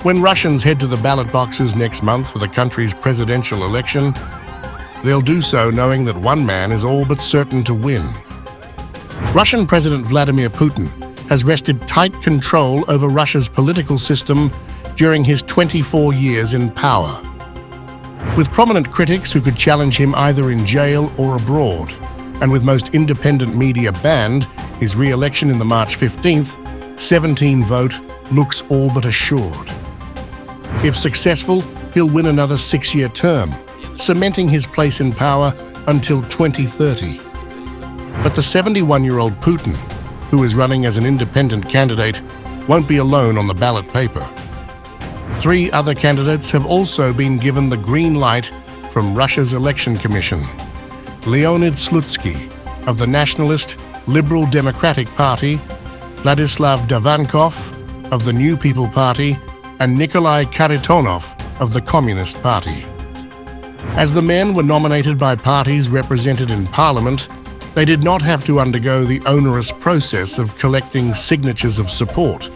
When Russians head to the ballot boxes next month for the country's presidential election, they'll do so knowing that one man is all but certain to win. Russian President Vladimir Putin has wrested tight control over Russia's political system during his 24 years in power. With prominent critics who could challenge him either in jail or abroad, and with most independent media banned, his re-election in the March 15th, 17 vote looks all but assured. If successful, he'll win another 6-year term, cementing his place in power until 2030. But the 71-year-old Putin, who is running as an independent candidate, won't be alone on the ballot paper. 3 other candidates have also been given the green light from Russia's election commission. Leonid Slutsky of the nationalist Liberal Democratic Party, Vladislav Davankov of the New People Party, and Nikolai Kharitonov of the Communist Party. As the men were nominated by parties represented in Parliament, they did not have to undergo the onerous process of collecting signatures of support,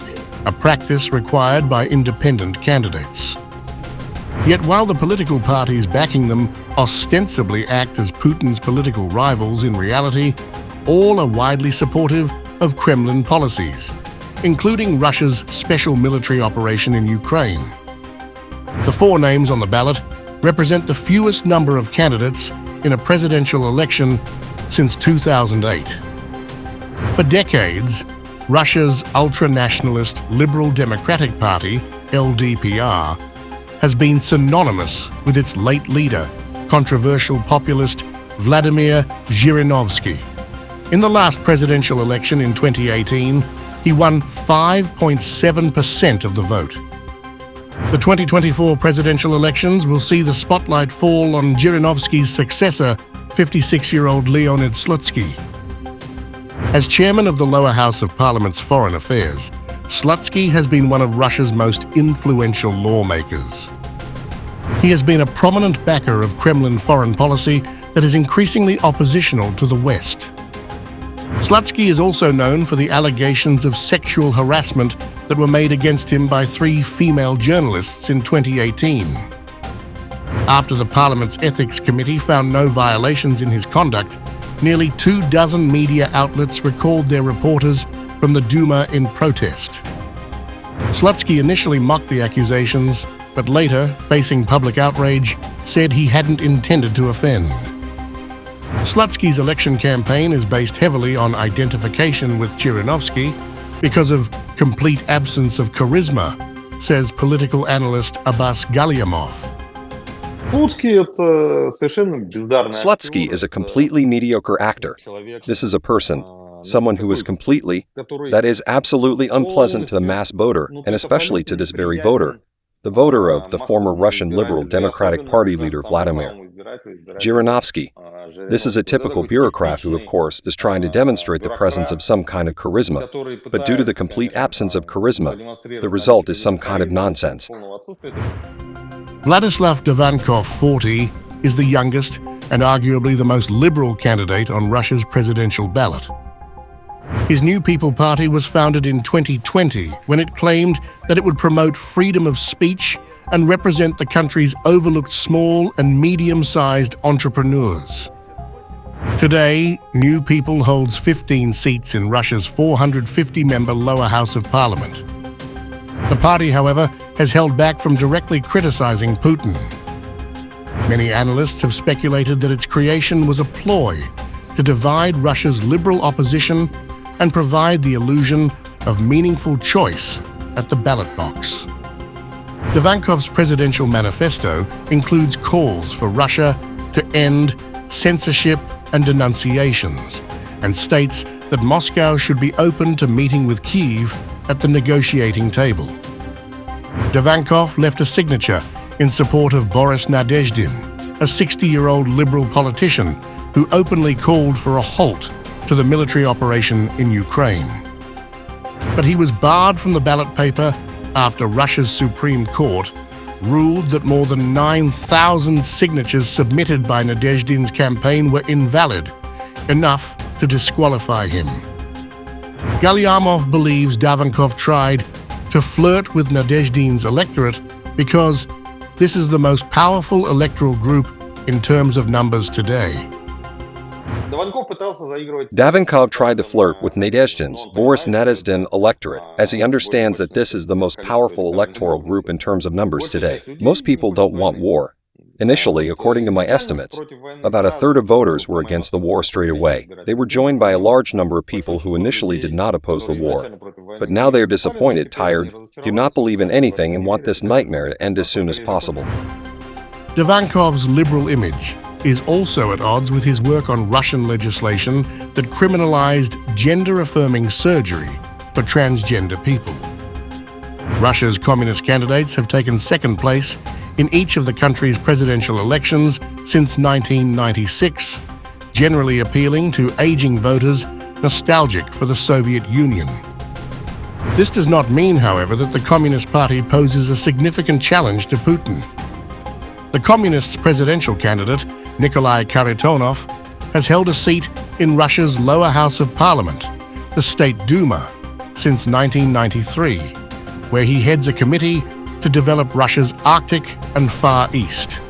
a practice required by independent candidates. Yet while the political parties backing them ostensibly act as Putin's political rivals, in reality, all are widely supportive of Kremlin policies, including Russia's special military operation in Ukraine. The 4 names on the ballot represent the fewest number of candidates in a presidential election since 2008. For decades, Russia's ultra-nationalist Liberal Democratic Party, LDPR, has been synonymous with its late leader, controversial populist Vladimir Zhirinovsky. In the last presidential election in 2018, he won 5.7% of the vote. The 2024 presidential elections will see the spotlight fall on Zhirinovsky's successor, 56-year-old Leonid Slutsky. As chairman of the lower house of Parliament's Foreign Affairs, Slutsky has been one of Russia's most influential lawmakers. He has been a prominent backer of Kremlin foreign policy that is increasingly oppositional to the West. Slutsky is also known for the allegations of sexual harassment that were made against him by 3 female journalists in 2018. After the Parliament's Ethics Committee found no violations in his conduct, nearly 24 media outlets recalled their reporters from the Duma in protest. Slutsky initially mocked the accusations, but later, facing public outrage, said he hadn't intended to offend. Slutsky's election campaign is based heavily on identification with Zhirinovsky because of complete absence of charisma, says political analyst Abbas Galyamov. Slutsky is a completely mediocre actor. This is a person, someone who is completely, that is absolutely unpleasant to the mass voter, and especially to this very voter, the voter of the former Russian Liberal Democratic Party leader Vladimir Zhirinovsky. This is a typical bureaucrat who, of course, is trying to demonstrate the presence of some kind of charisma, but due to the complete absence of charisma, the result is some kind of nonsense. Vladislav Davankov, 40, is the youngest and arguably the most liberal candidate on Russia's presidential ballot. His New People Party was founded in 2020 when it claimed that it would promote freedom of speech and represent the country's overlooked small and medium-sized entrepreneurs. Today, New People holds 15 seats in Russia's 450-member lower house of parliament. The party, however, has held back from directly criticizing Putin. Many analysts have speculated that its creation was a ploy to divide Russia's liberal opposition and provide the illusion of meaningful choice at the ballot box. Davankov's presidential manifesto includes calls for Russia to end censorship and denunciations, and states that Moscow should be open to meeting with Kyiv at the negotiating table. Davankov left a signature in support of Boris Nadezhdin, a 60-year-old liberal politician who openly called for a halt to the military operation in Ukraine. But he was barred from the ballot paper after Russia's Supreme Court ruled that more than 9,000 signatures submitted by Nadezhdin's campaign were invalid, enough to disqualify him. Galyamov believes Davankov tried to flirt with Nadezhdin's electorate because this is the most powerful electoral group in terms of numbers today. Davankov tried to flirt with Nadezhdin's, Boris Nadezhdin electorate, as he understands that this is the most powerful electoral group in terms of numbers today. Most people don't want war. Initially, according to my estimates, about a third of voters were against the war straight away. They were joined by a large number of people who initially did not oppose the war. But now they are disappointed, tired, do not believe in anything and want this nightmare to end as soon as possible. Davankov's liberal image is also at odds with his work on Russian legislation that criminalized gender-affirming surgery for transgender people. Russia's communist candidates have taken second place in each of the country's presidential elections since 1996, generally appealing to aging voters nostalgic for the Soviet Union. This does not mean, however, that the Communist Party poses a significant challenge to Putin. The Communists' presidential candidate, Nikolai Kharitonov, has held a seat in Russia's lower house of parliament, the State Duma, since 1993, where he heads a committee to develop Russia's Arctic and Far East.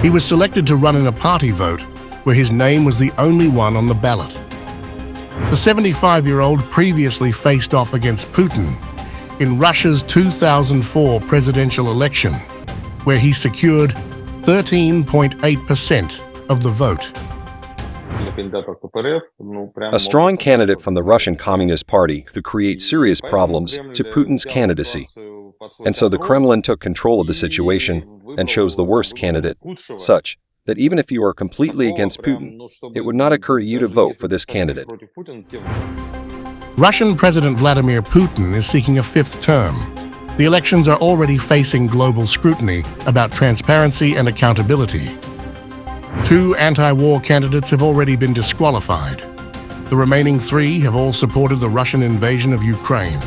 He was selected to run in a party vote where his name was the only one on the ballot. The 75-year-old previously faced off against Putin in Russia's 2004 presidential election, where he secured 13.8% of the vote. A strong candidate from the Russian Communist Party could create serious problems to Putin's candidacy. And so the Kremlin took control of the situation and chose the worst candidate, such that even if you are completely against Putin, it would not occur to you to vote for this candidate. Russian President Vladimir Putin is seeking a fifth term. The elections are already facing global scrutiny about transparency and accountability. 2 anti-war candidates have already been disqualified. The remaining 3 have all supported the Russian invasion of Ukraine.